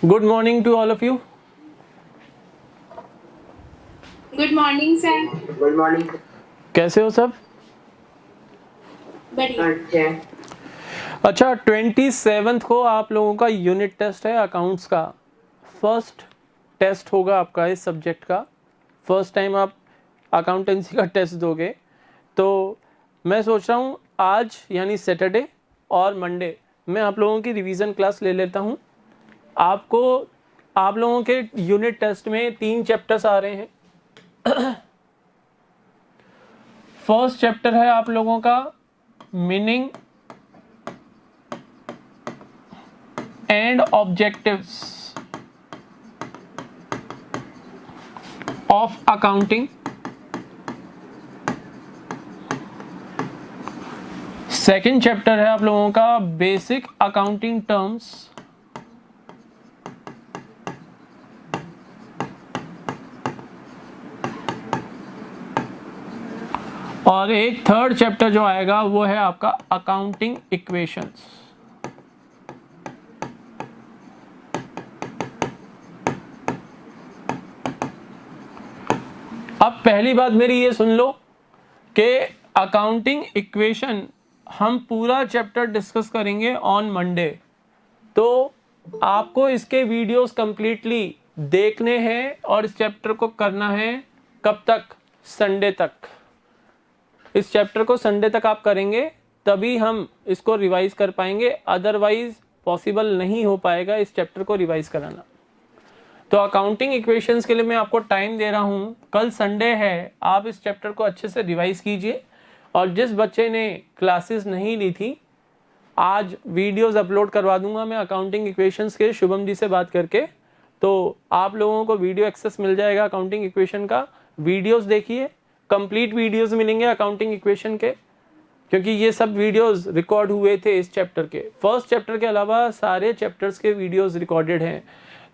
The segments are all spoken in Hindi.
Good morning to all of you. Good morning sir. Good morning. कैसे हो सब? बढ़िया। अच्छा, 27 को आप लोगों का यूनिट टेस्ट है अकाउंट्स का। फर्स्ट टेस्ट होगा आपका इस सब्जेक्ट का। फर्स्ट टाइम आप अकाउंटेंसी का टेस्ट दोगे, तो मैं सोच रहा हूँ आज यानी सैटरडे और मंडे मैं आप लोगों की रिवीजन क्लास ले लेता हूँ। आप लोगों के यूनिट टेस्ट में 3 चैप्टर्स आ रहे हैं। फर्स्ट चैप्टर है आप लोगों का meaning and objectives of accounting. Second chapter है आप लोगों का बेसिक अकाउंटिंग टर्म्स। और एक थर्ड चैप्टर जो आएगा वो है आपका अकाउंटिंग इक्वेशंस। अब पहली बात मेरी ये सुन लो कि अकाउंटिंग इक्वेशन हम पूरा चैप्टर डिस्कस करेंगे ऑन मंडे। तो आपको इसके वीडियोस कंप्लीटली देखने हैं और इस चैप्टर को करना है कब तक? संडे तक। इस चैप्टर को संडे तक आप करेंगे तभी हम इसको रिवाइज कर पाएंगे, अदरवाइज पॉसिबल नहीं हो पाएगा इस चैप्टर को रिवाइज कराना। तो अकाउंटिंग इक्वेशंस के लिए मैं आपको टाइम दे रहा हूँ, कल संडे है, आप इस चैप्टर को अच्छे से रिवाइज कीजिए। और जिस बच्चे ने क्लासेस नहीं ली थी, आज वीडियोस अपलोड करवा दूंगा मैं अकाउंटिंग इक्वेशंस के, शुभम जी से बात करके। तो आप लोगों को वीडियो एक्सेस मिल जाएगा अकाउंटिंग इक्वेशन का। वीडियोस देखिए, कंप्लीट वीडियोस मिलेंगे अकाउंटिंग इक्वेशन के, क्योंकि ये सब वीडियोस रिकॉर्ड हुए थे इस चैप्टर के। फर्स्ट चैप्टर के अलावा सारे चैप्टर्स के वीडियोस रिकॉर्डेड हैं।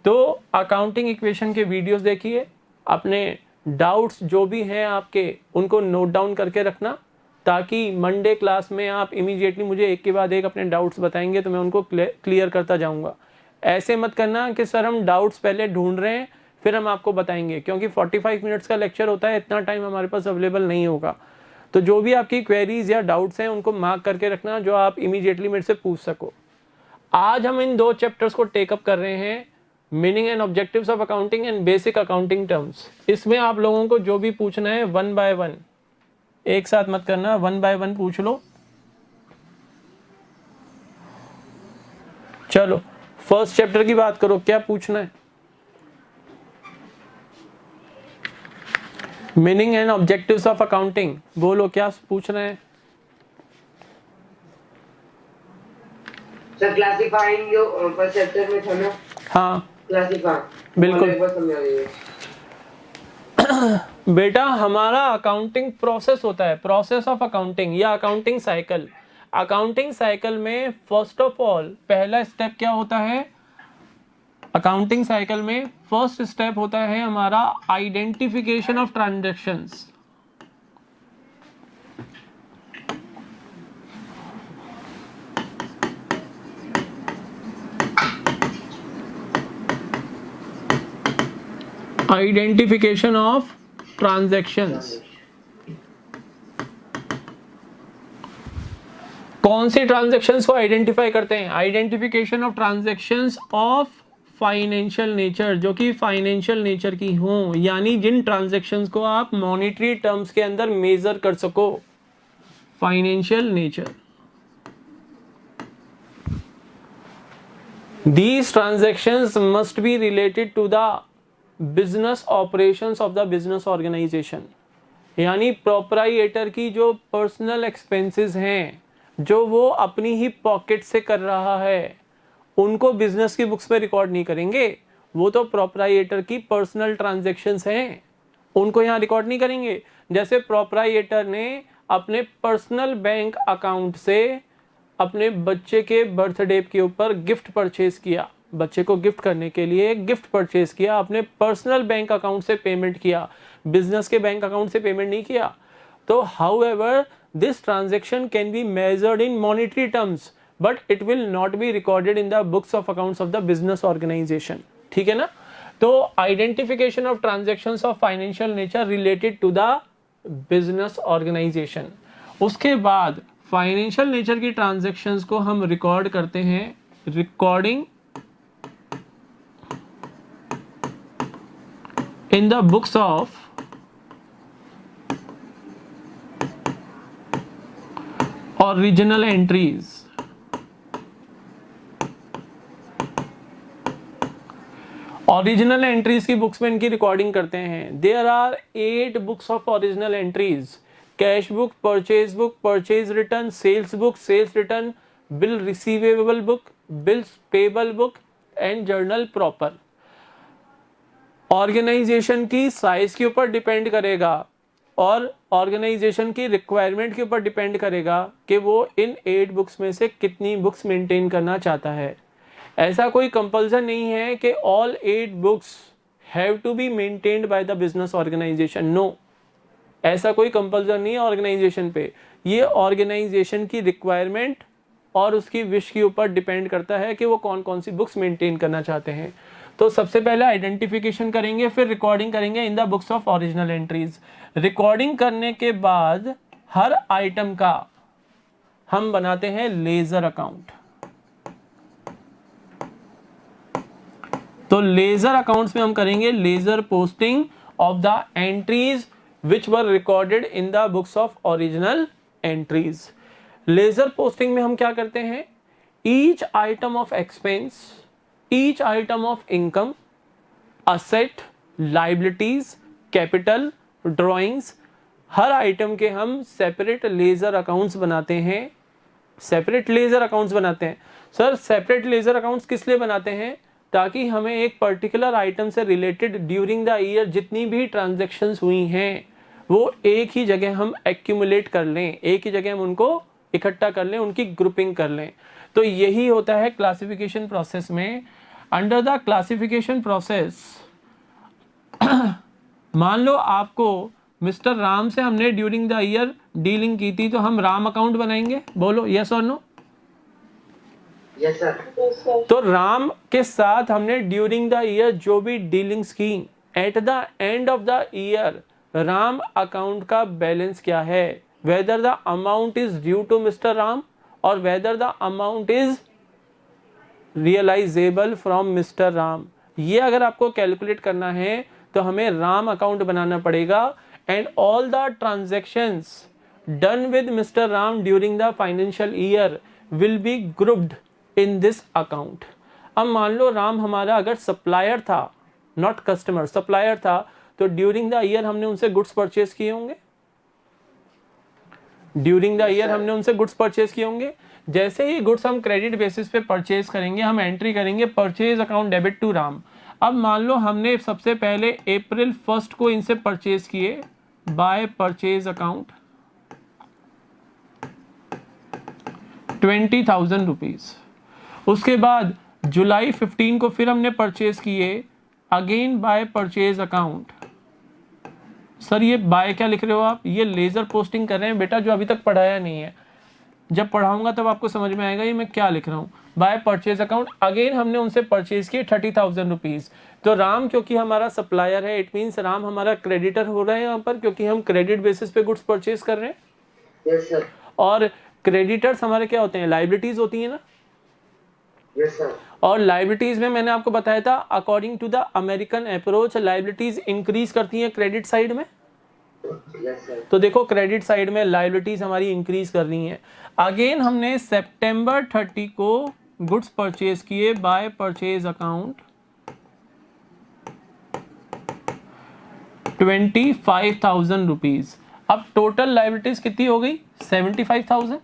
तो अकाउंटिंग इक्वेशन के वीडियोस देखिए, अपने डाउट्स जो भी हैं आपके उनको नोट डाउन करके रखना, ताकि मंडे क्लास में आप इमीडिएटली मुझे एक के बाद एक अपने डाउट्स बताएंगे तो मैं उनको क्लियर करता जाऊंगा। ऐसे मत करना कि सर हम डाउट्स पहले ढूंढ रहे हैं फिर हम आपको बताएंगे, क्योंकि 45 मिनट्स का लेक्चर होता है, इतना टाइम हमारे पास अवेलेबल नहीं होगा। तो जो भी आपकी क्वेरीज या डाउट्स हैं उनको मार्क करके रखना, जो आप इमीडिएटली मेरे से पूछ सको। आज हम इन 2 चैप्टर्स को टेकअप कर रहे हैं, meaning and objectives of accounting and basic accounting terms. इसमें आप लोगों को जो भी पूछना है 1 बाय 1, एक साथ मत करना, 1 बाय 1 पूछ लो। चलो फर्स्ट चैप्टर की बात करो, क्या पूछना है? Meaning and objectives of accounting, बोलो क्या पूछ रहे हैं? सर क्लासिफाइंग जो फर्स्ट चैप्टर में था ना। हाँ क्लासिफाई, बिल्कुल। एक बार समझा दीजिए। बेटा हमारा अकाउंटिंग प्रोसेस होता है, प्रोसेस ऑफ अकाउंटिंग या अकाउंटिंग साइकिल। अकाउंटिंग साइकिल में फर्स्ट ऑफ ऑल पहला स्टेप क्या होता है? अकाउंटिंग साइकिल में फर्स्ट स्टेप होता है हमारा identification of transactions. Identification of transactions. कौन सी ट्रांजैक्शंस को आइडेंटिफाई करते हैं? Identification of transactions of financial nature, जो कि फाइनेंशियल नेचर की हों, यानी जिन ट्रांजैक्शंस को आप मॉनेटरी टर्म्स के अंदर मेजर कर सको, financial nature. These transactions must be related to the business operations of the business organization, यानी प्रोप्राइएटर की जो पर्सनल एक्सपेंसेस हैं, जो वो अपनी ही पॉकेट से कर रहा है, उनको बिजनेस की बुक्स में रिकॉर्ड नहीं करेंगे। वो तो प्रोप्राइएटर की पर्सनल ट्रांजैक्शंस हैं, उनको यहाँ रिकॉर्ड नहीं करेंगे। जैसे प्रोप्राइएटर ने अपने पर्सनल बैंक अकाउंट से अपने बच्चे के बर्थडे के ऊपर गिफ्ट परचेज किया, बच्चे को गिफ्ट करने के लिए गिफ्ट परचेज किया, अपने पर्सनल बैंक अकाउंट से पेमेंट किया, बिजनेस के बैंक अकाउंट से पेमेंट नहीं किया। तो however this transaction can be measured in monetary terms, but it will not be recorded in the books of accounts of the business organisation. ठीक है ना। तो identification of transactions of financial nature related to the business organisation. उसके बाद फाइनेंशियल नेचर की ट्रांजैक्शंस को हम रिकॉर्ड करते हैं, recording in the books of original entries. Original entries की बुक्स में इनकी रिकॉर्डिंग करते हैं। There are 8 books of original entries, cash book, purchase book, purchase return, sales book, sales return, bill receivable book, bills payable book and journal proper. Organisation की साइज के ऊपर डिपेंड करेगा और ऑर्गेनाइजेशन की रिक्वायरमेंट के ऊपर डिपेंड करेगा कि वो इन 8 बुक्स में से कितनी बुक्स मेंटेन करना चाहता है। ऐसा कोई कंपल्सन नहीं है कि all 8 books have to be maintained by the business organisation. No, ऐसा कोई कंपल्सन नहीं है ऑर्गेनाइजेशन पे। ये ऑर्गेनाइजेशन की रिक्वायरमेंट और उसकी विश के ऊपर डिपेंड करता है कि वो कौन कौन सी बुक्स मेंटेन करना चाहते हैं। तो सबसे पहले आइडेंटिफिकेशन करेंगे, फिर रिकॉर्डिंग करेंगे इन the books of original entries. Recording करने के बाद हर आइटम का हम बनाते हैं लेजर अकाउंट। तो लेजर अकाउंट्स में हम करेंगे ledger posting of the entries which were recorded in the books of original entries. Ledger posting में हम क्या करते हैं, each item of expense, each item of income, asset, liabilities, capital, drawings, her item के हम सेपरेट लेजर अकाउंट्स बनाते हैं। सेपरेट लेजर अकाउंट्स बनाते हैं सर, सेपरेट लेजर अकाउंट्स किस लिए बनाते हैं, ताकि हमें एक पर्टिकुलर आइटम से रिलेटेड ड्यूरिंग द ईयर जितनी भी ट्रांजैक्शंस हुई हैं वो एक ही जगह हम एक्यूमुलेट कर लें, एक ही जगह हम उनको इकट्ठा कर लें, उनकी ग्रुपिंग कर लें। तो यही होता है क्लासिफिकेशन प्रोसेस में। अंडर द क्लासिफिकेशन प्रोसेस मान लो आपको मिस्टर राम से हमने ड्यूरिंग द ईयर डीलिंग की थी, तो हम राम अकाउंट बनाएंगे। बोलो यस और नो। Yes sir. तो राम के साथ हमने ड्यूरिंग द ईयर जो भी डीलिंग्स की, at the end of the year Ram account का बैलेंस क्या है, whether the amount is due to mister Ram और whether the amount is realisable from mister Ram. ये अगर आपको कैलकुलेट करना है तो हमें राम अकाउंट बनाना पड़ेगा and all the transactions done with mister Ram during the financial year will be grouped in this account. अब मान लो राम हमारा अगर सप्लायर था, नॉट कस्टमर, सप्लायर था, तो ड्यूरिंग द ईयर हमने उनसे गुड्स परचेज किए होंगे। ड्यूरिंग द ईयर हमने उनसे गुड्स परचेज किए होंगे। जैसे ही गुड्स हम क्रेडिट बेसिस पे परचेज करेंगे, हम एंट्री करेंगे purchase account debit to Ram. अब मान लो हमने सबसे पहले अप्रैल 1 को इनसे परचेज किए बाय परचेज अकाउंट 20,000 रुपीज। उसके बाद जुलाई 15 को फिर हमने परचेज किए again bye purchase account. Sir ये बाय क्या लिख रहे हो आप, ये लेजर पोस्टिंग कर रहे हैं बेटा, जो अभी तक पढ़ाया नहीं है। जब पढ़ाऊंगा तब आपको समझ में आएगा ये मैं क्या लिख रहा हूँ। बाय परचेज अकाउंट अगेन हमने उनसे परचेज किए 30,000 रुपीज। तो राम क्योंकि हमारा सप्लायर है, इट मीन्स राम हमारा क्रेडिटर हो रहा है यहाँ पर, क्योंकि हम क्रेडिट बेसिस पे गुड्स परचेज कर रहे हैं। Yes sir. और क्रेडिटर्स हमारे क्या होते हैं, लाइबिलिटीज होती है ना। Yes sir. और लाइबिलिटीज में मैंने आपको बताया था according to the American approach liabilities increase करती हैं क्रेडिट साइड में। Yes sir. तो देखो क्रेडिट साइड में लाइबिलिटीज हमारी इंक्रीज कर रही हैं। अगेन हमने सितंबर 30 को गुड्स परचेज किए बाय परचेज अकाउंट 25,000 रुपीज। अब टोटल लाइबिलिटीज कितनी हो गई 75,000।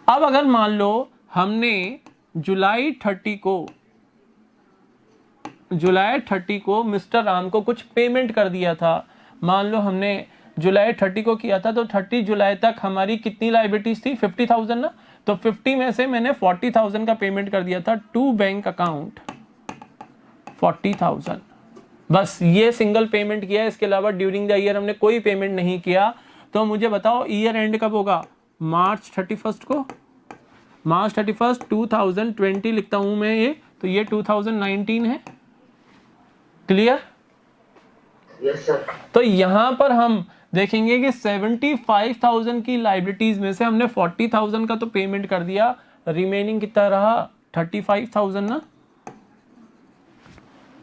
अब अगर मान लो हमने जुलाई 30 को मिस्टर राम को कुछ पेमेंट कर दिया था, मान लो हमने जुलाई 30 को किया था, तो 30 जुलाई तक हमारी कितनी लाइबिलिटीज थी 50,000 ना। तो 50 में से मैंने 40,000 का पेमेंट कर दिया था टू बैंक अकाउंट 40,000। बस ये सिंगल पेमेंट किया है, इसके अलावा ड्यूरिंग द ईयर हमने कोई पेमेंट नहीं किया। तो मुझे बताओ ईयर एंड कब होगा, मार्च 31 को। मार्च 31 2020 लिखता हूं मैं ये, तो ये 2019 है। क्लियर? Yes sir. तो यहां पर हम देखेंगे कि 75,000 की लाइबिलिटीज में से हमने 40,000 का तो पेमेंट कर दिया, रिमेनिंग कितना रहा 35,000 ना।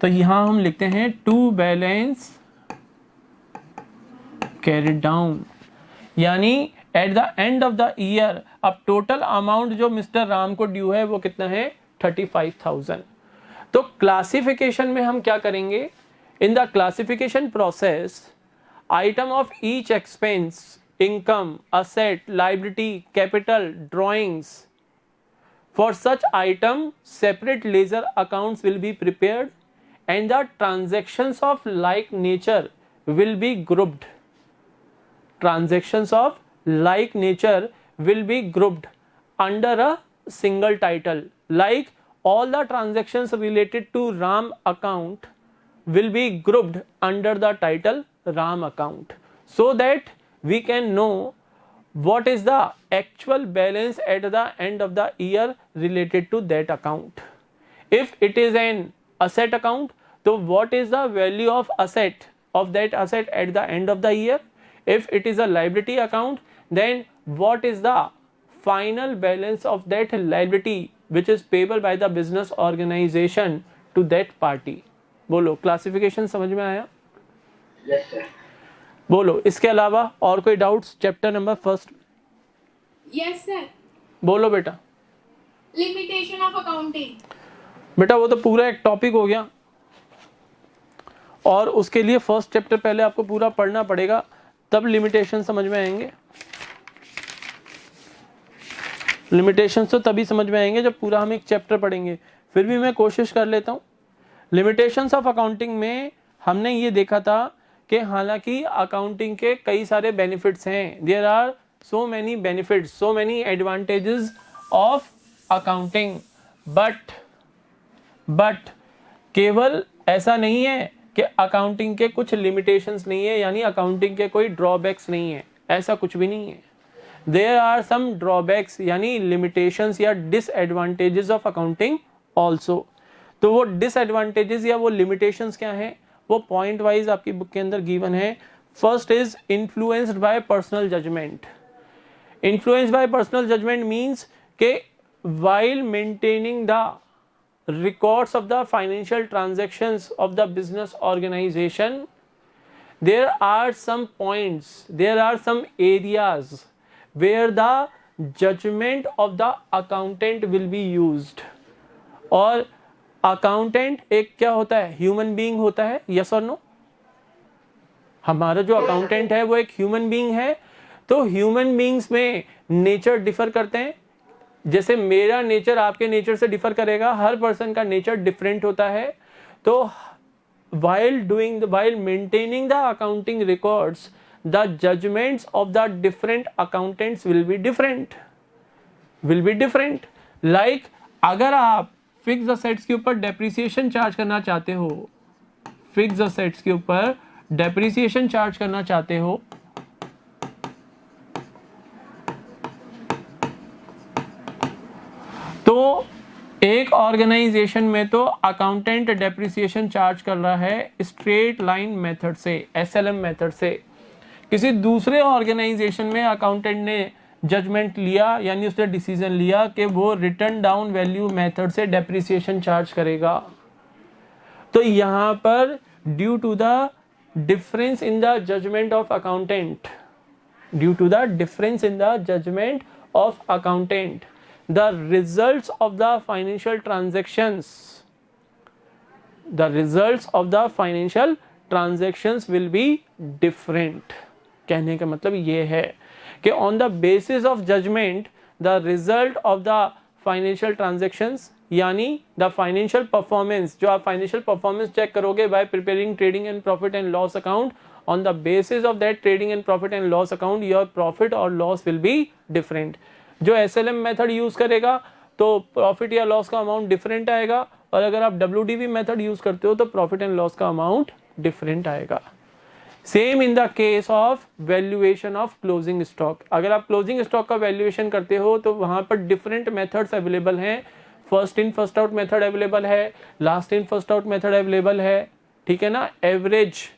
तो यहां हम लिखते हैं टू बैलेंस कैरिड डाउन, यानी eight the end of the year अब टोटल अमाउंट जो मिस्टर राम को ड्यू है वो कितना है 35,000। तो क्लासिफिकेशन में हम क्या करेंगे, in the classification process item of each expense, income, asset, liability, capital, drawings, for such item separate ledger accounts will be prepared and the transactions of like nature will be grouped. Transactions of like nature will be grouped under a single title, like all the transactions related to Ram account will be grouped under the title Ram account, so that we can know what is the actual balance at the end of the year related to that account. If it is an asset account, so what is the value of asset of that asset at the end of the year? If it is a liability account, then what is the final balance of that liability which is payable by the business organization to that party? बोलो, क्लासिफिकेशन समझ में आया? Yes sir. बोलो, इसके अलावा और कोई doubts chapter number first? Yes sir. बोलो बेटा। Limitation of accounting. बेटा वो तो पूरा एक टॉपिक हो गया, और उसके लिए फर्स्ट चैप्टर पहले आपको पूरा पढ़ना पड़ेगा, तब लिमिटेशन समझ में आएंगे। लिमिटेशन तो तभी समझ में आएंगे जब पूरा हम एक चैप्टर पढ़ेंगे। फिर भी मैं कोशिश कर लेता हूँ। लिमिटेशंस ऑफ अकाउंटिंग में हमने ये देखा था कि हालांकि अकाउंटिंग के कई सारे बेनिफिट्स हैं, there are so many benefits, so many advantages of accounting, but केवल ऐसा नहीं है कि अकाउंटिंग के कुछ लिमिटेशंस नहीं है, यानी अकाउंटिंग के कोई ड्रॉबैक्स नहीं है, ऐसा कुछ भी नहीं है। देयर आर सम ड्रॉबैक्स यानी लिमिटेशंस या डिसएडवांटेजेस ऑफ अकाउंटिंग ऑल्सो। तो वो डिसएडवांटेजेस या वो लिमिटेशंस क्या हैं, वो पॉइंट वाइज आपकी बुक के अंदर गिवन है। First is influenced by personal judgement. Influenced by personal judgement means के while maintaining the records of the financial transactions of the business organization, there are some points, there are some areas where the judgment of the accountant will be used। और accountant एक क्या होता है, human being होता है, yes or no? हमारा जो accountant है वो एक human being है। तो human beings में nature differ करते हैं, जैसे मेरा नेचर आपके नेचर से डिफर करेगा, हर पर्सन का नेचर डिफरेंट होता है। तो while maintaining the accounting records, the judgments of the different accountants will be different। Like अगर आप फिक्स असेट्स के ऊपर डेप्रिसिएशन चार्ज करना चाहते हो, फिक्स असेट्स के ऊपर डेप्रिसिएशन चार्ज करना चाहते हो, तो एक ऑर्गेनाइजेशन में तो अकाउंटेंट डेप्रिसिएशन चार्ज कर रहा है स्ट्रेट लाइन मेथड से, एसएलएम मेथड से। किसी दूसरे ऑर्गेनाइजेशन में अकाउंटेंट ने जजमेंट लिया, यानी उसने डिसीजन लिया कि वो रिटर्न डाउन वैल्यू मेथड से डेप्रिसिएशन चार्ज करेगा। तो यहाँ पर due to the difference in the judgement of accountant, due to the difference in the judgement of accountant, the results of the financial transactions, the results of the financial transactions will be different। कहने का मतलब ये है कि on the basis of judgment the result of the financial transactions, यानी the financial performance, जो आप financial performance check करोगे by preparing trading and profit and loss account, on the basis of that trading and profit and loss account your profit or loss will be different। जो एसएलएम मेथड यूज करेगा तो प्रॉफिट या लॉस का अमाउंट डिफरेंट आएगा, और अगर आप डब्ल्यूडीवी मेथड यूज करते हो तो प्रॉफिट एंड लॉस का अमाउंट डिफरेंट आएगा। Same in the case of valuation of closing stock. अगर आप क्लोजिंग स्टॉक का वैल्यूएशन करते हो तो वहां पर डिफरेंट मेथड्स अवेलेबल हैं। First in first out method available है, last in first out method available है, ठीक है ना, एवरेज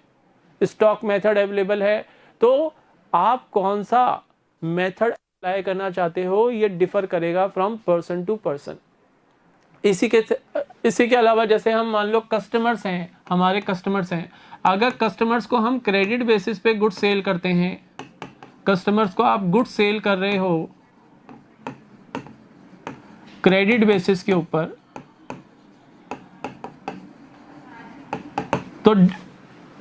स्टॉक मेथड अवेलेबल है। तो आप कौन सा मेथड अप्लाई करना चाहते हो ये डिफर करेगा फ्रॉम पर्सन टू पर्सन। इसी के अलावा जैसे हम मान लो कस्टमर्स हैं, हमारे कस्टमर्स हैं, अगर कस्टमर्स को हम क्रेडिट बेसिस पे गुड सेल करते हैं, कस्टमर्स को आप गुड सेल कर रहे हो क्रेडिट बेसिस के ऊपर, तो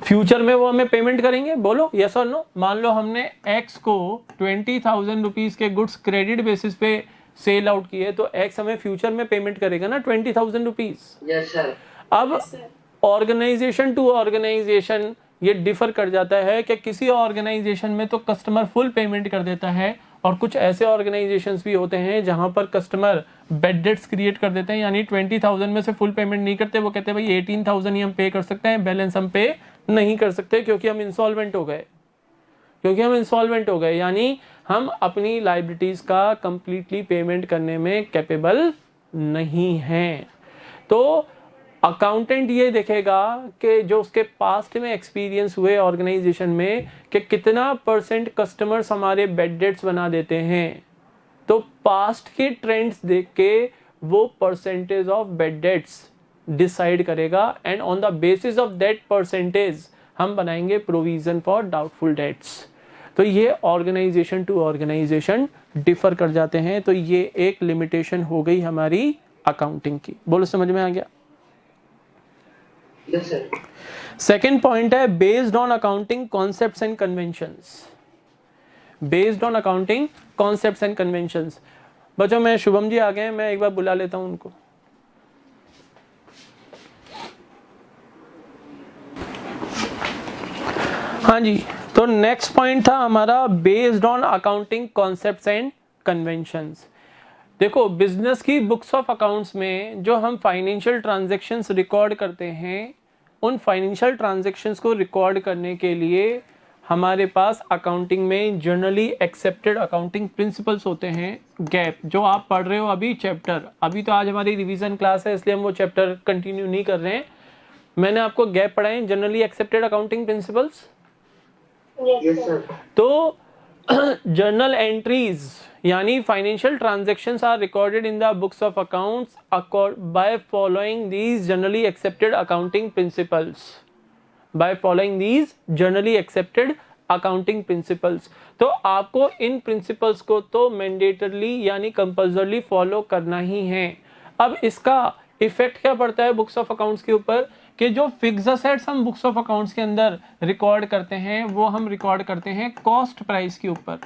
फ्यूचर में वो हमें पेमेंट करेंगे, बोलो यस और नो। मान लो हमने एक्स को 20,000 रुपीज के गुड्स क्रेडिट बेसिस पे सेल आउट किए, तो एक्स हमें फ्यूचर में पेमेंट करेगा ना 20,000 रुपीज। Yes sir. अब Yes, sir. Organisation to organisation ये डिफर कर जाता है कि किसी ऑर्गेनाइजेशन में तो कस्टमर फुल पेमेंट कर देता है, और कुछ ऐसे ऑर्गेनाइजेशंस भी होते हैं जहां पर कस्टमर बेड डेट्स क्रिएट कर देते हैं, यानी 20,000 में से फुल पेमेंट नहीं करते, वो कहते हैं भाई 18,000 ही हम पे कर सकते हैं, बैलेंस हम पे नहीं कर सकते क्योंकि हम इंसॉल्वेंट हो गए, यानी हम अपनी लायबिलिटीज का कंप्लीटली पेमेंट करने में कैपेबल नहीं हैं। तो अकाउंटेंट ये देखेगा कि जो उसके पास्ट में एक्सपीरियंस हुए ऑर्गेनाइजेशन में कि कितना % कस्टमर्स हमारे बेड डेट्स बना देते हैं, तो पास्ट के ट्रेंड्स देख के वो percentage of bad debts decide करेगा, and on the basis of that percentage हम बनाएंगे प्रोविजन फॉर डाउटफुल डेट्स। तो ये ऑर्गेनाइजेशन टू ऑर्गेनाइजेशन डिफर कर जाते हैं। तो ये एक लिमिटेशन हो गई हमारी अकाउंटिंग की। बोलो समझ में आ गया? Yes sir. सेकेंड पॉइंट है based on accounting concepts and conventions. Based on accounting concepts and conventions. बच्चों मैं शुभम जी आ गए हैं, मैं एक बार बुला लेता हूं उनको। हाँ जी, तो नेक्स्ट पॉइंट था हमारा based on accounting concepts and conventions. देखो बिजनेस की बुक्स ऑफ अकाउंट्स में जो हम फाइनेंशियल ट्रांजैक्शंस रिकॉर्ड करते हैं, उन फाइनेंशियल ट्रांजैक्शंस को रिकॉर्ड करने के लिए हमारे पास अकाउंटिंग में जनरली एक्सेप्टेड अकाउंटिंग प्रिंसिपल्स होते हैं। गैप जो आप पढ़ रहे हो अभी चैप्टर, अभी तो आज हमारी रिवीजन क्लास है इसलिए हम वो चैप्टर कंटिन्यू नहीं कर रहे हैं। मैंने आपको गैप पढ़ाए, generally accepted accounting principles. Yes sir. तो जर्नल एंट्रीज यानी financial transactions are recorded in the books of accounts by following these generally accepted accounting principles. By following these generally accepted accounting principles. तो आपको इन प्रिंसिपल्स को तो मैंडेटरली यानी कंपल्सरली फॉलो करना ही है। अब इसका इफेक्ट क्या पड़ता है बुक्स ऑफ अकाउंट्स के ऊपर, कि जो फिक्स असेट्स हम बुक्स ऑफ अकाउंट्स के अंदर रिकॉर्ड करते हैं वो हम रिकॉर्ड करते हैं कॉस्ट प्राइस के ऊपर।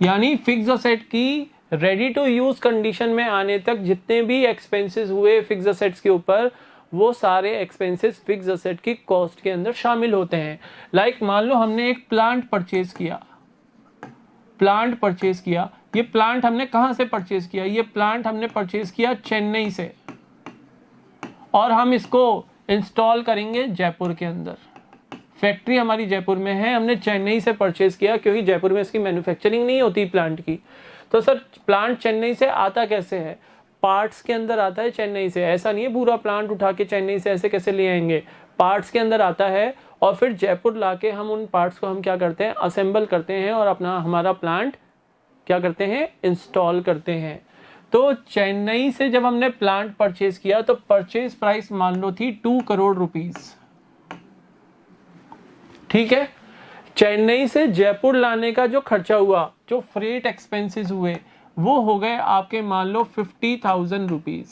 यानी फिक्स असेट की रेडी टू यूज कंडीशन में आने तक जितने भी एक्सपेंसेस हुए फिक्स असेट्स के ऊपर, वो सारे एक्सपेंसेस फिक्स असेट की कॉस्ट के अंदर शामिल होते हैं। लाइक मान लो हमने एक प्लांट परचेज किया, ये प्लांट हमने कहां से परचेज किया? ये प्लांट हमने परचेज किया चेन्नई से, और हम इसको इंस्टॉल करेंगे जयपुर के अंदर। फैक्ट्री हमारी जयपुर में है, हमने चेन्नई से परचेज किया क्योंकि जयपुर में इसकी मैन्युफैक्चरिंग नहीं होती प्लांट की। तो सर प्लांट चेन्नई से आता कैसे है? पार्ट्स के अंदर आता है चेन्नई से, ऐसा नहीं है पूरा प्लांट उठा के चेन्नई से ऐसे कैसे ले आएंगे, पार्ट्स के अंदर आता है, और फिर जयपुर लाके हम उन पार्ट्स को हम क्या करते हैं, असेंबल करते हैं और अपना हमारा प्लांट क्या करते हैं, इंस्टॉल करते हैं। तो चेन्नई से जब हमने प्लांट परचेज किया तो परचेज प्राइस मान लो थी 2 करोड़ रुपीस, ठीक है। चेन्नई से जयपुर लाने का जो खर्चा हुआ, जो फ्रेट एक्सपेंसेस हुए, वो हो गए आपके मान लो 50,000 रुपीज।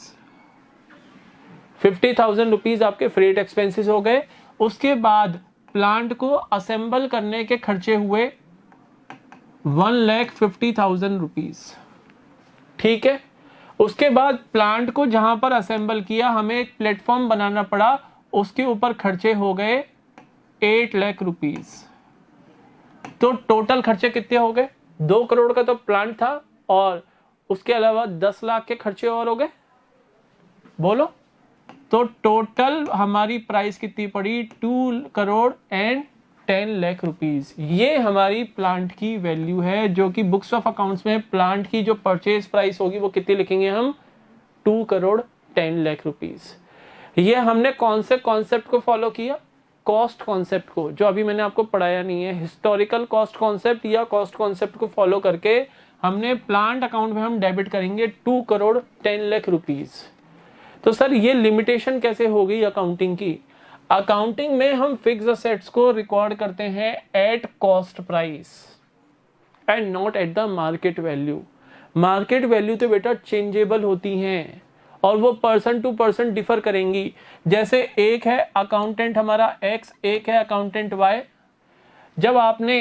50,000 रुपीज आपके फ्रेट एक्सपेंसेस हो गए। उसके बाद प्लांट को असेंबल करने के खर्चे हुए 1,50,000 रुपीज, ठीक है। उसके बाद प्लांट को जहां पर असेंबल किया हमें एक प्लेटफॉर्म बनाना पड़ा, उसके ऊपर खर्चे हो गए 8 लाख रुपीज। तो टोटल खर्चे कितने हो गए? 2 करोड़ का तो प्लांट था और उसके अलावा 10 लाख के खर्चे और हो गए, बोलो। तो टोटल हमारी प्राइस कितनी पड़ी 2 करोड़ एंड 10 लाख रुपीस। ये हमारी प्लांट की वैल्यू है, जो कि बुक्स ऑफ अकाउंट्स में प्लांट की जो परचेज प्राइस होगी वो कितनी लिखेंगे हम 2 करोड़ 10 लाख रुपीस। ये हमने कौन से कॉन्सेप्ट को फॉलो किया, कॉस्ट कॉन्सेप्ट को, जो अभी मैंने आपको पढ़ाया नहीं है, हिस्टोरिकल कॉस्ट कॉन्सेप्ट या कॉस्ट कॉन्सेप्ट को फॉलो करके हमने प्लांट अकाउंट में हम डेबिट करेंगे 2 करोड़ 10 लाख रुपीस। तो सर ये लिमिटेशन कैसे हो गई अकाउंटिंग की? अकाउंटिंग में हम फिक्स असेट्स को रिकॉर्ड करते हैं at cost price and not at the market value. Market value तो बेटा चेंजेबल होती हैं और वो पर्सन टू पर्सन डिफर करेंगी। जैसे एक है अकाउंटेंट हमारा एक्स, एक है अकाउंटेंट वाई। जब आपने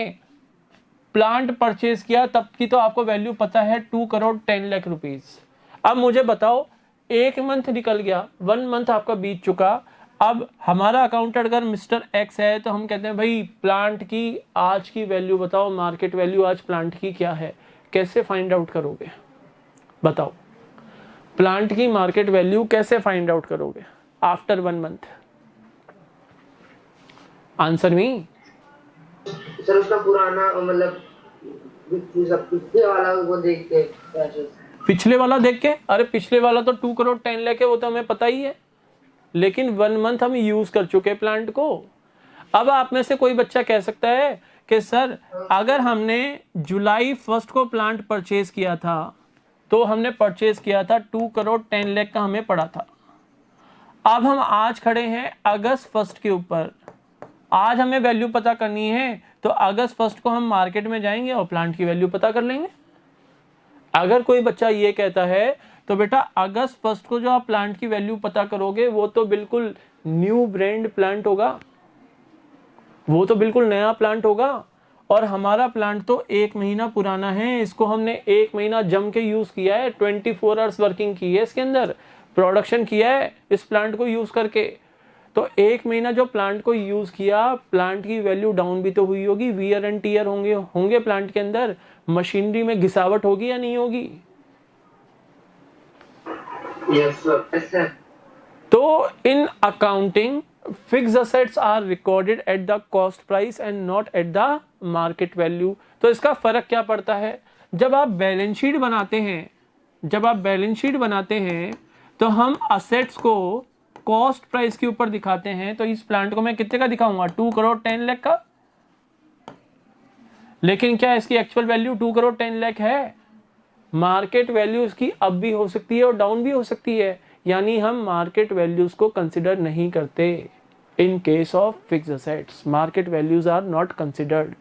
प्लांट परचेज किया तब की तो आपको वैल्यू पता है 2 करोड़ 10 लाख रुपीस। अब मुझे बताओ, एक मंथ निकल गया, 1 मंथ आपका बीत चुका, अब हमारा अकाउंटेंट अगर मिस्टर एक्स है तो हम कहते हैं भाई प्लांट की आज की वैल्यू बताओ, मार्केट वैल्यू आज प्लांट की क्या है? कैसे फाइंड आउट करोगे बताओ? प्लांट की मार्केट वैल्यू कैसे फाइंड आउट करोगे after 1 month? Answer me. Sir उसका पुराना मतलब पिछले वाला वो देख के पिछले वाला देख के? अरे पिछले वाला तो 2 करोड़ 10 लाख है, वो तो हमें पता ही है, लेकिन 1 मंथ हम यूज कर चुके प्लांट को। अब आप में से कोई बच्चा कह सकता है कि सर अगर हमने जुलाई 1 को प्लांट परचेज किया था तो हमने परचेज किया था 2 करोड़ 10 लाख का हमें पड़ा था। अब हम आज खड़े हैं अगस्त 1 के ऊपर, आज हमें वैल्यू पता करनी है तो अगस्त 1 को हम मार्केट में जाएंगे और प्लांट की वैल्यू पता कर लेंगे। अगर कोई बच्चा ये कहता है तो बेटा अगस्त 1 को जो आप प्लांट की वैल्यू पता करोगे वो तो बिल्कुल न्यू ब्रांड प्लांट होगा, वो तो बिल्कुल नया प्लांट होगा। और हमारा प्लांट तो 1 महीना पुराना है, इसको हमने 1 महीना जम के यूज किया है, 24 आवर्स वर्किंग की है, इसके अंदर प्रोडक्शन किया है इस प्लांट को यूज करके। तो 1 महीना जो प्लांट को यूज किया, प्लांट की वैल्यू डाउन भी तो हुई होगी, वियर एंड टीयर होंगे प्लांट के अंदर, मशीनरी में घिसावट होगी या नहीं होगी? Yes sir. तो in accounting fixed assets are recorded at the cost price and not at the market value. तो इसका फर्क क्या पड़ता है? जब आप बैलेंस शीट बनाते हैं, जब आप बैलेंस शीट बनाते हैं तो हम असेट्स को कॉस्ट प्राइस के ऊपर दिखाते हैं। तो इस प्लांट को मैं कितने का दिखाऊंगा? 2 करोड़ 10 लाख का। लेकिन क्या इसकी एक्चुअल वैल्यू 2 करोड़ 10 लाख है? मार्केट वैल्यू इसकी अप भी हो सकती है और डाउन भी हो सकती है, यानी हम मार्केट वैल्यूज को कंसिडर नहीं करते। In case of fixed assets market values are not considered.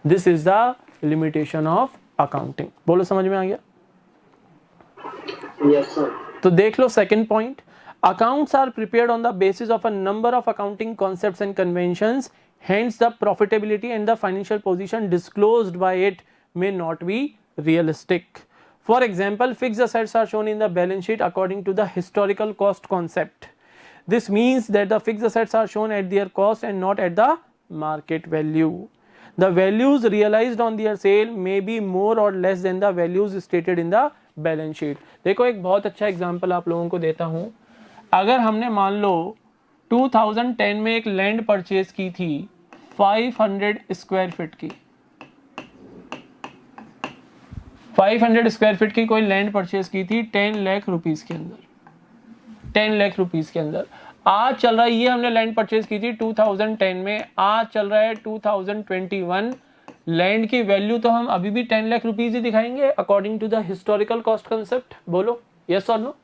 This is the limitation of accounting. बोलो समझ में आ गया? Yes sir. तो देख लो second point, accounts are prepared on the basis of a number of accounting concepts and conventions, hence the profitability and the financial position disclosed by it may not be realistic. For example, fixed assets are shown in the balance sheet according to the historical cost concept. This means that the fixed assets are shown at their cost and not at the market value. The values realized on their sale may be more or less than the values stated in the balance sheet. देखो एक बहुत अच्छा एग्जांपल आप लोगों को देता हूं। अगर हमने मान लो 2010 में एक लैंड परचेज की थी 500 स्क्वायर फीट की, 500 स्क्वायर फीट की कोई लैंड परचेज की थी 10 लाख रुपीस के अंदर, 10 लाख रुपीस के अंदर। आज चल रहा है, ये हमने लैंड परचेज की थी 2010 में, आज चल रहा है 2021। लैंड की वैल्यू तो हम अभी भी 10 लाख रुपीस ही दिखाएंगे according to the historical cost concept. बोलो यस और नो?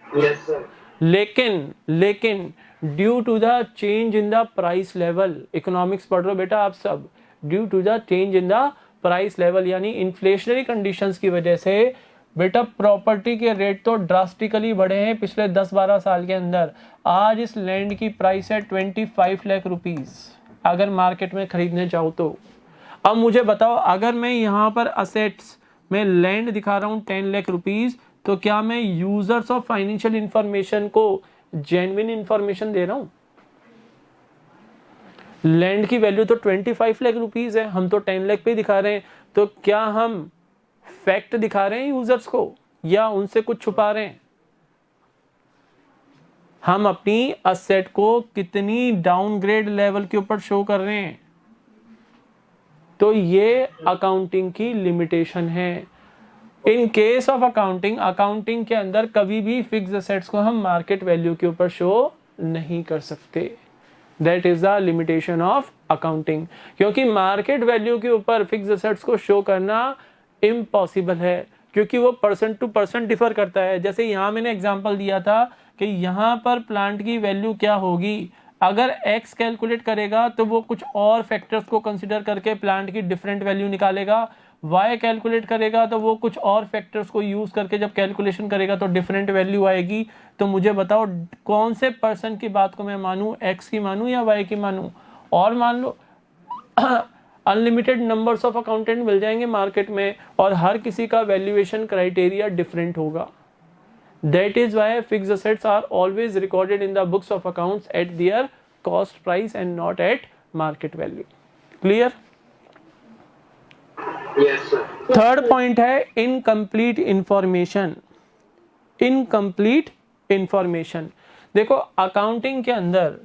Yes sir. लेकिन due to the change in the price level, economics पढ़ रहे हो बेटा आप सब, due to the change in the price level यानी इन्फ्लेशनरी कंडीशंस की वजह से बेटा प्रॉपर्टी के रेट तो ड्रास्टिकली बढ़े हैं पिछले 10-12 साल के अंदर। आज इस लैंड की प्राइस है 25 लाख रुपीस अगर मार्केट में खरीदने जाओ तो। अब मुझे बताओ, अगर मैं यहाँ पर असेट्स में लैंड दिखा रहा हूँ 10 लाख रुपीस, तो क्या मैं यूजर्स ऑफ फाइनेंशियल इंफॉर्मेशन को जेन्युइन इंफॉर्मेशन दे रहा हूं? लैंड की वैल्यू तो 25 लाख रुपीस है, हम तो 10 लाख पे दिखा रहे हैं, तो क्या हम फैक्ट दिखा रहे हैं यूजर्स को या उनसे कुछ छुपा रहे हैं? हम अपनी असेट को कितनी डाउनग्रेड लेवल के ऊपर शो कर रहे हैं। तो ये अकाउंटिंग की लिमिटेशन है। इन केस ऑफ अकाउंटिंग, अकाउंटिंग के अंदर कभी भी फिक्स असेट्स को हम मार्केट वैल्यू के ऊपर शो नहीं कर सकते। That is the limitation of accounting, क्योंकि मार्केट वैल्यू के ऊपर फिक्स असेट्स को शो करना इम्पॉसिबल है, क्योंकि वो पर्सन टू पर्सन डिफर करता है। जैसे यहाँ मैंने एग्जांपल दिया था कि यहाँ पर प्लांट की वैल्यू क्या होगी, अगर x कैलकुलेट करेगा तो वो कुछ और फैक्टर्स को कंसिडर करके प्लांट की डिफरेंट वैल्यू निकालेगा, y कैलकुलेट करेगा तो वो कुछ और फैक्टर्स को यूज करके जब कैलकुलेशन करेगा तो डिफरेंट वैल्यू आएगी। तो मुझे बताओ कौन से पर्सन की बात को मैं मानूं, x की मानूं या y की मानूं। और मान लो अनलिमिटेड नंबर्स ऑफ अकाउंटेंट मिल जाएंगे मार्केट में और हर किसी का वैल्यूएशन क्राइटेरिया डिफरेंट होगा। That is why fixed assets are always recorded in the books of accounts at their cost price and not at market value. Clear? Yes, sir. Third point है इनकम्प्लीट इंफॉर्मेशन। इनकम्प्लीट इंफॉर्मेशन, देखो अकाउंटिंग के अंदर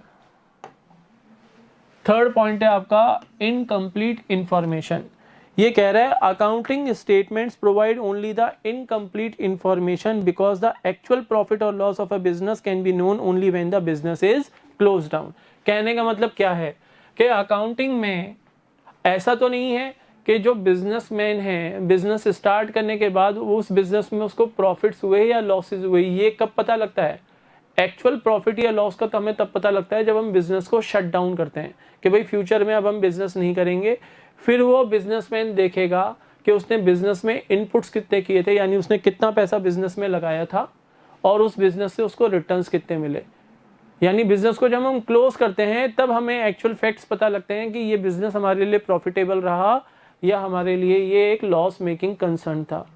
थर्ड पॉइंट है आपका इनकम्प्लीट इंफॉर्मेशन। ये कह रहा है accounting statements provide only the incomplete information because the actual profit और loss of a business can be known only when the business is close down. कहने का मतलब क्या है कि अकाउंटिंग में ऐसा तो नहीं है कि जो बिजनेसमैन है बिजनेस स्टार्ट करने के बाद उस बिजनेस में उसको प्रॉफिट्स हुए या लॉसेज हुए, ये कब पता लगता है। एक्चुअल प्रॉफिट या लॉस का तो हमें तब पता लगता है जब हम बिजनेस को शट डाउन करते हैं कि भाई फ्यूचर में अब हम बिजनेस नहीं करेंगे। फिर वो बिजनेसमैन देखेगा कि उसने बिजनेस में इनपुट्स कितने किए थे, यानी उसने कितना पैसा बिजनेस में लगाया था और उस बिजनेस से उसको रिटर्न्स कितने मिले। यानी बिजनेस को जब हम क्लोज करते हैं तब हमें एक्चुअल फैक्ट्स पता लगते हैं कि ये बिजनेस हमारे लिए प्रॉफिटेबल रहा या हमारे लिए ये एक लॉस मेकिंग कंसर्न था।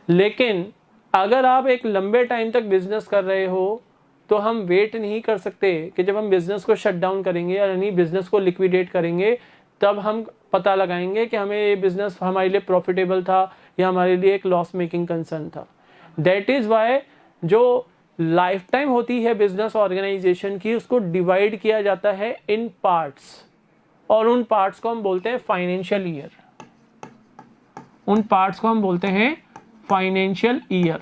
लेकिन अगर आप एक लंबे टाइम तक बिजनेस कर रहे हो तो हम वेट नहीं कर सकते कि जब हम बिजनेस को शट डाउन करेंगे यानी बिजनेस को लिक्विडेट करेंगे तब हम पता लगाएंगे कि हमें ये बिजनेस हमारे लिए प्रॉफिटेबल था या हमारे लिए एक लॉस मेकिंग कंसर्न था। दैट इज वाई जो लाइफ टाइम होती है बिजनेस ऑर्गेनाइजेशन की उसको डिवाइड किया जाता है इन पार्ट्स और उन पार्ट्स को हम बोलते हैं फाइनेंशियल ईयर। उन पार्ट्स को हम बोलते हैं फाइनेंशियल ईयर।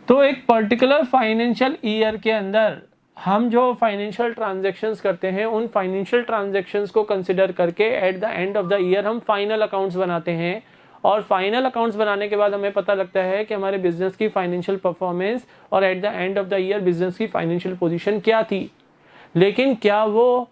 तो एक पर्टिकुलर फाइनेंशियल ईयर के अंदर हम जो फाइनेंशियल ट्रांजैक्शंस करते हैं उन फाइनेंशियल ट्रांजैक्शंस को कंसिडर करके eight the end of the year हम फाइनल अकाउंट्स बनाते हैं और फाइनल अकाउंट्स बनाने के बाद हमें पता लगता है कि हमारे बिजनेस की फाइनेंशियल परफॉर्मेंस और eight the end of the year business की फाइनेंशियल पोजीशन क्या थी। लेकिन क्या वो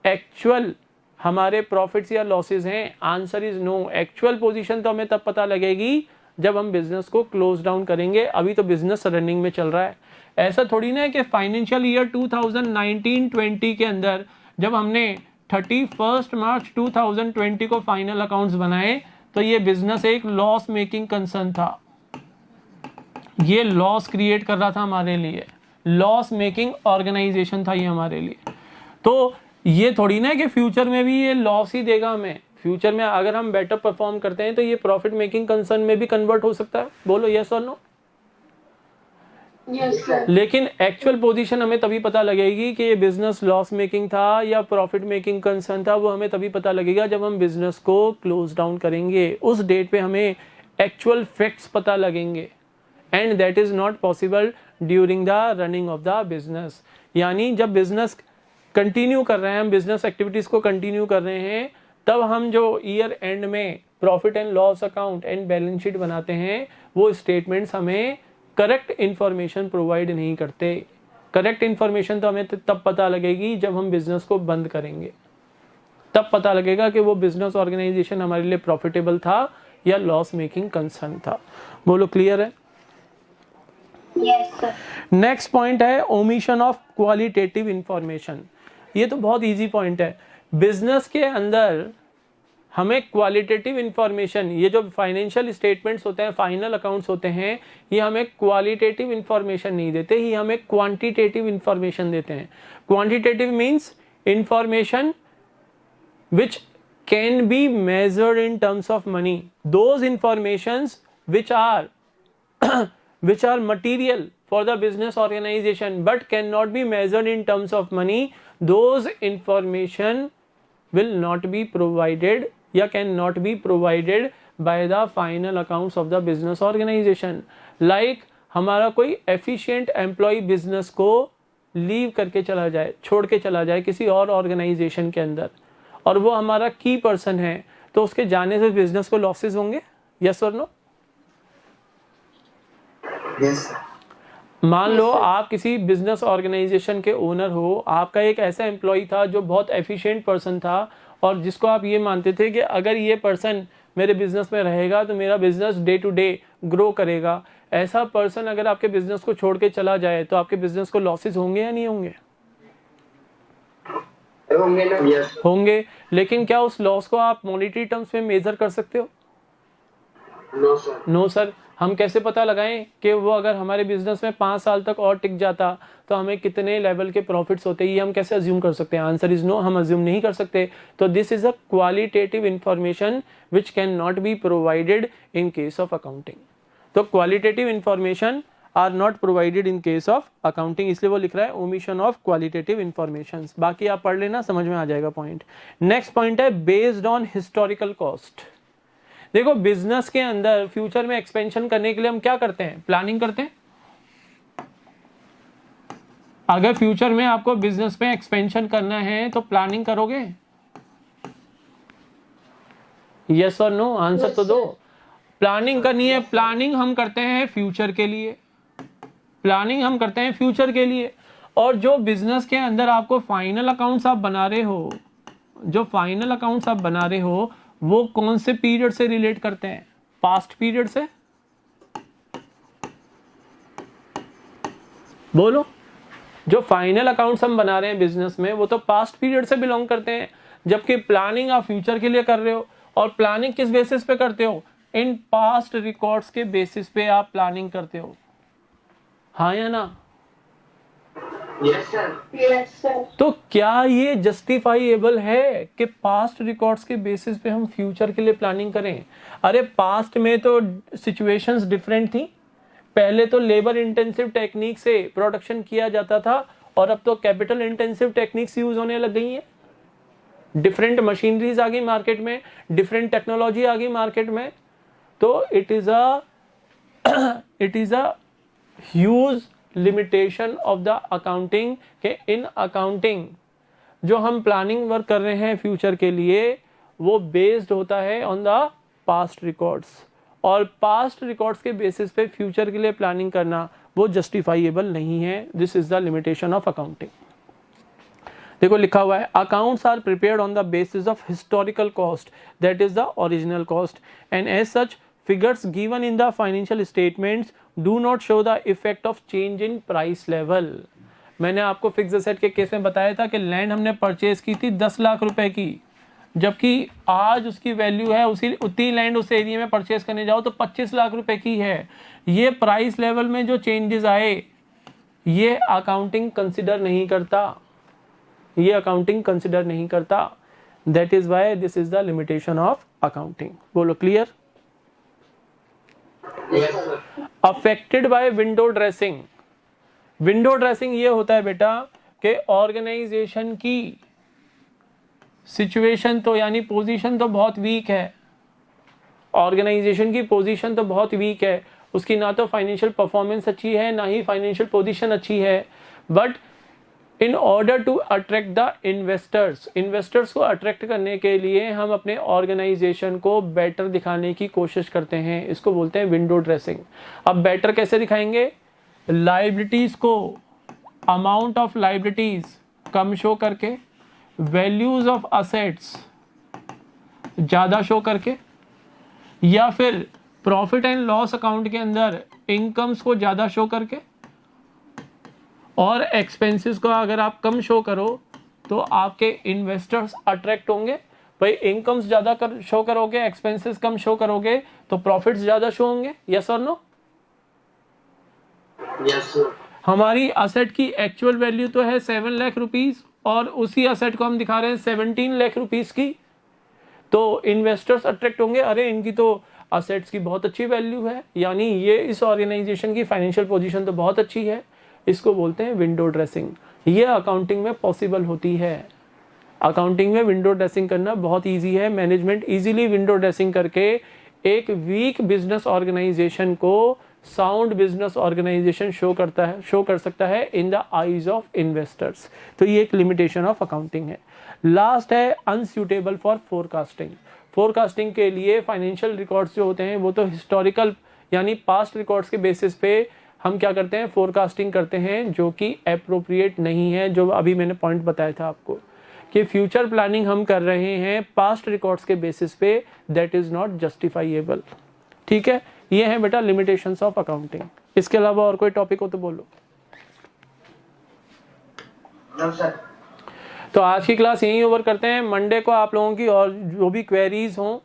एक्चुअल हमारे प्रॉफिट्स या लॉसेज हैं? Answer is no. Actual position तो हमें तब पता लगेगी जब हम बिजनेस को क्लोज डाउन करेंगे। अभी तो बिजनेस रनिंग में चल रहा है। ऐसा थोड़ी ना है कि फाइनेंशियल ईयर 2019-20 के अंदर जब हमने 31 मार्च 2020 को फाइनल अकाउंट्स बनाए तो ये बिजनेस एक लॉस मेकिंग कंसर्न था। ये लॉस क्रिएट कर रहा था हमारे लिए, लॉस मेकिंग ऑर्गेनाइजेशन था ये हमारे लिए। तो ये थोड़ी ना है कि फ्यूचर में भी ये लॉस ही देगा हमें। फ्यूचर में अगर हम बेटर परफॉर्म करते हैं तो ये प्रॉफिट मेकिंग कंसर्न में भी कन्वर्ट हो सकता है। बोलो यस और नो। लेकिन एक्चुअल पोजीशन हमें तभी पता लगेगी कि ये बिजनेस लॉस मेकिंग था या प्रॉफिट मेकिंग कंसर्न था, वो हमें तभी पता लगेगा जब हम बिजनेस को क्लोज डाउन करेंगे। उस डेट पे हमें एक्चुअल फैक्ट्स पता लगेंगे and that is not possible during the running of the business. यानी जब बिजनेस कंटिन्यू कर रहे हैं, हम बिजनेस एक्टिविटीज को कंटिन्यू कर रहे हैं, तब हम जो ईयर एंड में profit and loss account and balance sheet बनाते हैं वो स्टेटमेंट्स हमें करेक्ट इन्फॉर्मेशन प्रोवाइड नहीं करते। करेक्ट इन्फॉर्मेशन तो हमें तब पता लगेगी जब हम बिजनेस को बंद करेंगे, तब पता लगेगा कि वो बिजनेस ऑर्गेनाइजेशन हमारे लिए प्रॉफिटेबल था या लॉस मेकिंग कंसर्न था। बोलो क्लियर है? Yes sir. नेक्स्ट पॉइंट है ओमिशन ऑफ क्वालिटेटिव इंफॉर्मेशन। ये तो बहुत इजी पॉइंट है। बिजनेस के अंदर हमें क्वालिटेटिव इंफॉर्मेशन, ये जो फाइनेंशियल स्टेटमेंट्स होते हैं, फाइनल अकाउंट्स होते हैं, ये हमें क्वालिटेटिव इंफॉर्मेशन नहीं देते, ये हमें क्वांटिटेटिव इंफॉर्मेशन देते हैं। Quantitative means information which can be measured in terms of money, those informations which are material for the business organization but cannot be measured in terms of money, those information will not be provided या cannot be provided by the final accounts of the business organization. Like हमारा कोई efficient employee business को लीव करके चला जाए, छोड़ के चला जाए किसी और ऑर्गेनाइजेशन के अंदर, और वो हमारा की पर्सन है, तो उसके जाने से बिजनेस को लॉसेस होंगे, यस और नो? यस। मान लो आप किसी बिजनेस ऑर्गेनाइजेशन के ओनर हो, आपका एक ऐसा एम्प्लॉय था जो बहुत एफिशिएंट पर्सन था और जिसको आप ये मानते थे कि अगर ये पर्सन मेरे बिजनेस में रहेगा तो मेरा business day to day grow करेगा। ऐसा पर्सन अगर आपके बिजनेस को छोड़ के चला जाए तो आपके बिजनेस को लॉसेस होंगे या नहीं होंगे? होंगे ना? यस होंगे। लेकिन क्या उस लॉस को आप मॉनेटरी टर्म्स में मेजर कर सकते हो? No sir. No sir. हम कैसे पता लगाएं कि वो अगर हमारे बिजनेस में 5 साल तक और टिक जाता तो हमें कितने लेवल के प्रॉफिट्स होते, ये हम कैसे अज्यूम कर सकते हैं? आंसर इज नो, हम अज्यूम नहीं कर सकते। तो this is a qualitative information which can not be provided in case of accounting. तो qualitative information are not provided in case of accounting, इसलिए वो लिख रहा है ओमिशन ऑफ क्वालिटेटिव इंफॉर्मेशन। बाकी आप पढ़ लेना, समझ में आ जाएगा पॉइंट। नेक्स्ट पॉइंट है बेस्ड ऑन हिस्टोरिकल कॉस्ट। देखो बिजनेस के अंदर फ्यूचर में एक्सपेंशन करने के लिए हम क्या करते हैं? प्लानिंग करते हैं। अगर फ्यूचर में आपको बिजनेस में एक्सपेंशन करना है तो प्लानिंग करोगे, यस और नो? आंसर तो दो। प्लानिंग करनी है। प्लानिंग हम करते हैं फ्यूचर के लिए, प्लानिंग हम करते हैं फ्यूचर के लिए। और जो बिजनेस के अंदर आपको फाइनल अकाउंट्स आप बना रहे हो, जो फाइनल अकाउंट्स आप बना रहे हो वो कौन से पीरियड से रिलेट करते हैं? पास्ट पीरियड से। बोलो, जो फाइनल अकाउंट्स हम बना रहे हैं बिजनेस में वो तो पास्ट पीरियड से बिलोंग करते हैं, जबकि प्लानिंग आप फ्यूचर के लिए कर रहे हो। और प्लानिंग किस बेसिस पे करते हो? इन पास्ट रिकॉर्ड्स के बेसिस पे आप प्लानिंग करते हो, हाँ या ना? Yes sir. Yes sir. तो क्या ये जस्टिफाइएबल है कि पास्ट रिकॉर्ड्स के बेसिस पे हम फ्यूचर के लिए प्लानिंग करें? अरे पास्ट में तो सिचुएशंस डिफरेंट थी। पहले तो लेबर इंटेंसिव टेक्निक से प्रोडक्शन किया जाता था और अब तो कैपिटल इंटेंसिव टेक्निक्स यूज होने लग गई हैं। डिफरेंट मशीनरीज आ गई मार्केट में, डिफरेंट टेक्नोलॉजी आ गई मार्केट में। तो it is a huge limitation of the accounting के इन अकाउंटिंग जो हम प्लानिंग वर्क कर रहे हैं फ्यूचर के लिए वो बेस्ड होता है ऑन द पास्ट रिकॉर्ड्स, और पास्ट रिकॉर्ड्स के बेसिस पे फ्यूचर के लिए प्लानिंग करना वो जस्टिफाइएबल नहीं है। This is the limitation of accounting. देखो लिखा हुआ है accounts are prepared on the basis of historical cost that is the original cost and as such figures given in the financial statements do not show the effect of change in price level। मैंने आपको फिक्स एसेट के केस में बताया था कि लैंड हमने परचेज की थी 10 लाख रुपए की, जबकि आज उसकी वैल्यू है उतनी लैंड उस एरिया में परचेज करने जाओ तो 25 लाख रुपए की है। ये प्राइस लेवल में जो चेंजेस आए ये अकाउंटिंग कंसिडर नहीं करता, ये अकाउंटिंग कंसिडर नहीं करता। That is why this is the limitation of accounting. बोलो clear? Affected by window dressing. Window dressing ये होता है बेटा कि ऑर्गेनाइजेशन की सिचुएशन तो यानी पोजीशन तो बहुत वीक है, ऑर्गेनाइजेशन की पोजीशन तो बहुत वीक है, उसकी ना तो फाइनेंशियल परफॉर्मेंस अच्छी है ना ही फाइनेंशियल पोजीशन अच्छी है, but in order to attract the investors को अट्रैक्ट करने के लिए हम अपने ऑर्गेनाइजेशन को बेटर दिखाने की कोशिश करते हैं। इसको बोलते हैं विंडो ड्रेसिंग। अब बेटर कैसे दिखाएंगे? लाइबिलिटीज को, amount of liabilities come show करके, वैल्यूज ऑफ असेट्स ज़्यादा शो करके, या फिर प्रॉफिट एंड लॉस अकाउंट के अंदर इनकम्स को ज़्यादा शो करके, और एक्सपेंसेस को अगर आप कम शो करो तो आपके इन्वेस्टर्स अट्रैक्ट होंगे। भाई इनकम्स ज़्यादा शो करोगे, एक्सपेंसेस कम शो करोगे तो प्रॉफिट्स ज़्यादा शो होंगे, यस और नो? Yes sir. हमारी असेट की एक्चुअल वैल्यू तो है 7 लाख रुपीज़ और उसी असेट को हम दिखा रहे हैं 17 लाख रुपीज़ की, तो इन्वेस्टर्स अट्रैक्ट होंगे, अरे इनकी तो असेट्स की बहुत अच्छी वैल्यू है, यानी ये इस ऑर्गेनाइजेशन की फाइनेंशियल पोजीशन तो बहुत अच्छी है, इसको बोलते हैं विंडो ड्रेसिंग। ये अकाउंटिंग में पॉसिबल होती है। अकाउंटिंग में विंडो ड्रेसिंग करना बहुत ईजी है। मैनेजमेंट इजीली विंडो ड्रेसिंग करके एक वीक बिजनेस ऑर्गेनाइजेशन को साउंड बिजनेस ऑर्गेनाइजेशन शो कर सकता है in the eyes of investors. तो ये एक लिमिटेशन ऑफ अकाउंटिंग है। लास्ट है अनसूटेबल फॉर फोरकास्टिंग। फोरकास्टिंग के लिए फाइनेंशियल रिकॉर्ड्स जो होते हैं वो तो हिस्टोरिकल यानी पास्ट रिकॉर्ड्स के बेसिस पे हम क्या करते हैं, फोरकास्टिंग करते हैं, जो कि एप्रोप्रिएट नहीं है। जो अभी मैंने पॉइंट बताया था आपको कि फ्यूचर प्लानिंग हम कर रहे हैं पास्ट रिकॉर्ड्स के बेसिस पे, दैट इज नॉट जस्टिफाइएबल। ठीक है, ये है बेटा लिमिटेशंस ऑफ अकाउंटिंग। इसके अलावा और कोई टॉपिक हो तो बोलो। No sir. तो आज की क्लास यहीं ओवर करते हैं। मंडे को आप लोगों की और जो भी क्वेरीज हों,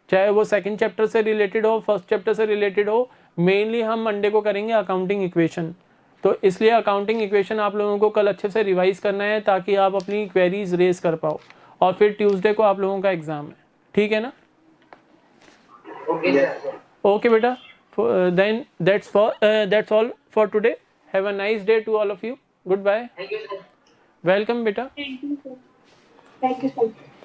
चाहे वो सेकंड चैप्टर से रिलेटेड हो, फर्स्ट चैप्टर से रिलेटेड हो, मेनली हम मंडे को करेंगे अकाउंटिंग इक्वेशन। तो इसलिए अकाउंटिंग इक्वेशन आप लोगों को कल अच्छे से रिवाइज करना है ताकि आप अपनी क्वेरीज रेज कर पाओ। और फिर ट्यूसडे को आप लोगों का एग्जाम है, ठीक है ना? Okay sir. ओके बेटा, then that's all for today. Have a nice day to all of you. Good bye. Thank you sir. Welcome बेटा। Thank you, sir. Thank you, sir.